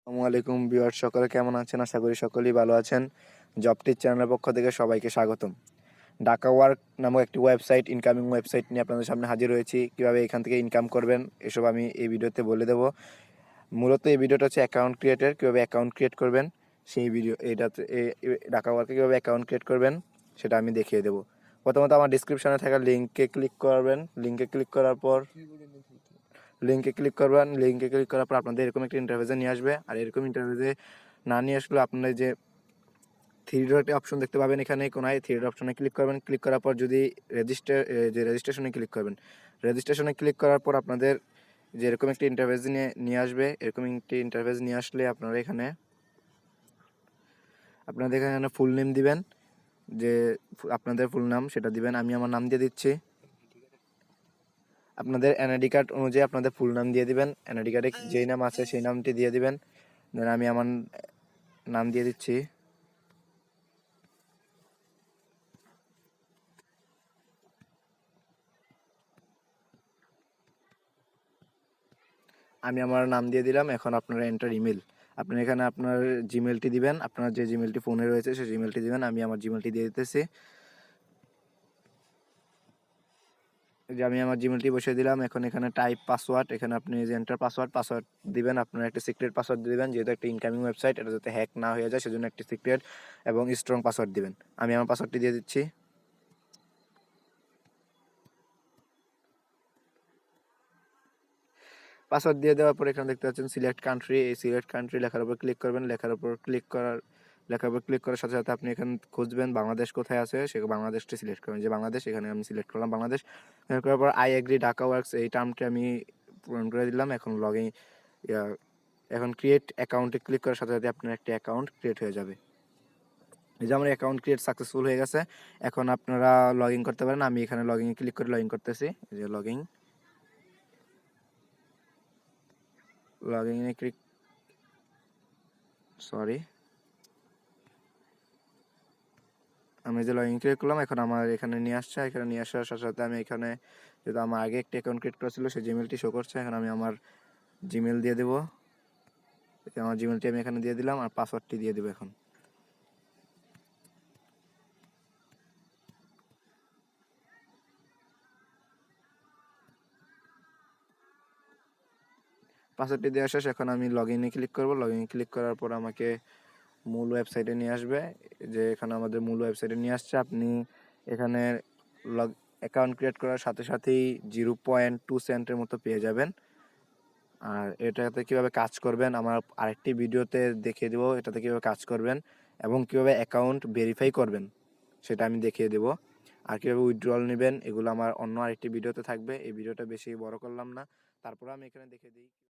আসসালামু আলাইকুম ভিউয়ার্স, সকলে কেমন আছেন? আশা করি সকলেই ভালো আছেন। জবটির চ্যানেলের পক্ষ থেকে সবাইকে স্বাগতম। ঢাকা ওয়ার্ক নামক একটি ওয়েবসাইট, ইনকামিং ওয়েবসাইট নিয়ে আপনাদের সামনে হাজির হয়েছি। কীভাবে এখান থেকে ইনকাম করবেন এসব আমি এই ভিডিওতে বলে দেবো। মূলত এই ভিডিওটা হচ্ছে অ্যাকাউন্ট ক্রিয়েটের, কীভাবে অ্যাকাউন্ট ক্রিয়েট করবেন সেই ভিডিও। এটাতে ঢাকা ওয়ার্কে কীভাবে অ্যাকাউন্ট ক্রিয়েট করবেন সেটা আমি দেখিয়ে দেবো। প্রথমত আমার ডিসক্রিপশনে থাকা লিঙ্কে ক্লিক করবেন। লিঙ্কে ক্লিক করার পর লিঙ্কে ক্লিক করার পর আপনাদের এরকম একটা ইন্টারফেসে নিয়ে আসবে। আর এরকম ইন্টারফেসে না নিয়ে আসলে আপনারা যে থ্রি ডট অপশন দেখতে পাবেন, এখানে কোনায় থ্রি ডট অপশনে ক্লিক করবেন। ক্লিক করার পর যদি রেজিস্ট্রেশনে ক্লিক করবেন। রেজিস্ট্রেশনে ক্লিক করার পর আপনাদের যে এরকম একটা ইন্টারফেস নিয়ে আসবে। এরকম একটি ইন্টারফেস নিয়ে আসলে আপনারা এখানে ফুল নেম দিবেন, যে আপনাদের ফুল নাম সেটা দিবেন। আমি আমার নাম দিয়ে দিচ্ছি। আপনাদের এনআইডি কার্ড অনুযায়ী আপনাদের ফুল নাম দিয়ে দিবেন। এনআইডি কার্ডে যেই নাম আছে সেই নামটি দিয়ে দিবেন। দেন আমি আমার নাম দিয়ে দিচ্ছি। আমি আমার নাম দিয়ে দিলাম। এখন আপনারা এন্টার ইমেল, আপনারা এখানে আপনার জিমেলটি দিবেন। আপনার যে জিমেলটি ফোনে রয়েছে সেই জিমেলটি দিবেন। আমি আমার জিমেলটি দিয়ে দিতেছি। যে আমি আমার জিমেলটি বসিয়ে দিলাম। এখন এখানে টাইপ পাসওয়ার্ড, এখানে আপনি যে এন্টার পাসওয়ার্ড দিবেন। আপনার একটা সিক্রেট পাসওয়ার্ড দিবেন, যেহেতু একটা ইনকামিং ওয়েবসাইট, এটা যাতে হ্যাক না হয়ে যায় সেজন্য একটি সিক্রেট এবং স্ট্রং পাসওয়ার্ড দিবেন। আমি আমার পাসওয়ার্ডটি দিয়ে দিচ্ছি। পাসওয়ার্ড দিয়ে দেওয়ার পর এখানে দেখতে পাচ্ছেন সিলেক্ট কান্ট্রি। এই সিলেক্ট কান্ট্রি লেখার উপর ক্লিক করবেন। লেখার উপর ক্লিক করার সাথে সাথে আপনি এখানে খুঁজবেন বাংলাদেশ কোথায় আছে, সে বাংলাদেশটি সিলেক্ট করবেন। যে বাংলাদেশ, এখানে আমি সিলেক্ট করলাম বাংলাদেশ। সিলেক্ট করার পর আই এগ্রি ঢাকা ওয়ার্কস এই টার্মটি আমি পূরণ করে দিলাম। এখন ক্রিয়েট অ্যাকাউন্টে ক্লিক করার সাথে সাথে আপনার একটি অ্যাকাউন্ট ক্রিয়েট হয়ে যাবে। এই যে আমার অ্যাকাউন্ট ক্রিয়েট সাকসেসফুল হয়ে গেছে। এখন আপনারা লগ ইন করতে পারেন। আমি এখানে লগ ইনে ক্লিক করে লগ ইন করতেছি। এই যে লগ ইনে ক্লিক আমি যে লগ ইন ক্লিক করলাম, এখন আমার এখানে নিয়ে আসছে। এখানে নিয়ে আসার সাথে সাথে আমি এখানে, যেহেতু আমার আগে একটি অ্যাকাউন্ট ক্রিয়েট করেছিল সেই জিমেলটি শো করছে। এখন আমি আমার জিমেল দিয়ে দেবো। আমার জিমেলটি আমি এখানে দিয়ে দিলাম আর পাসওয়ার্ডটি দিয়ে দেবো। এখন পাসওয়ার্ডটি দেওয়া শেষ। এখন আমি লগ ইনে ক্লিক করবো। লগ ইনে ক্লিক করার পর আমাকে মূল ওয়েবসাইটে নিয়ে আসবে। যে এখানে আমাদের মূল ওয়েবসাইটে নিয়ে আসছে। আপনি এখানে অ্যাকাউন্ট ক্রিয়েট করার সাথে সাথেই 0.2 সেন্টের মতো পেয়ে যাবেন। আর এটাতে কীভাবে কাজ করবেন আমার আরেকটি ভিডিওতে দেখিয়ে দেবো, এটাতে কীভাবে কাজ করবেন এবং কীভাবে অ্যাকাউন্ট ভেরিফাই করবেন সেটা আমি দেখিয়ে দেবো। আর কীভাবে উইথড্রল নেবেন এগুলো আমার অন্য আরেকটি ভিডিওতে থাকবে। এই ভিডিওটা বেশি বড় করলাম না, তারপরে আমি এখানে দেখিয়ে দিই।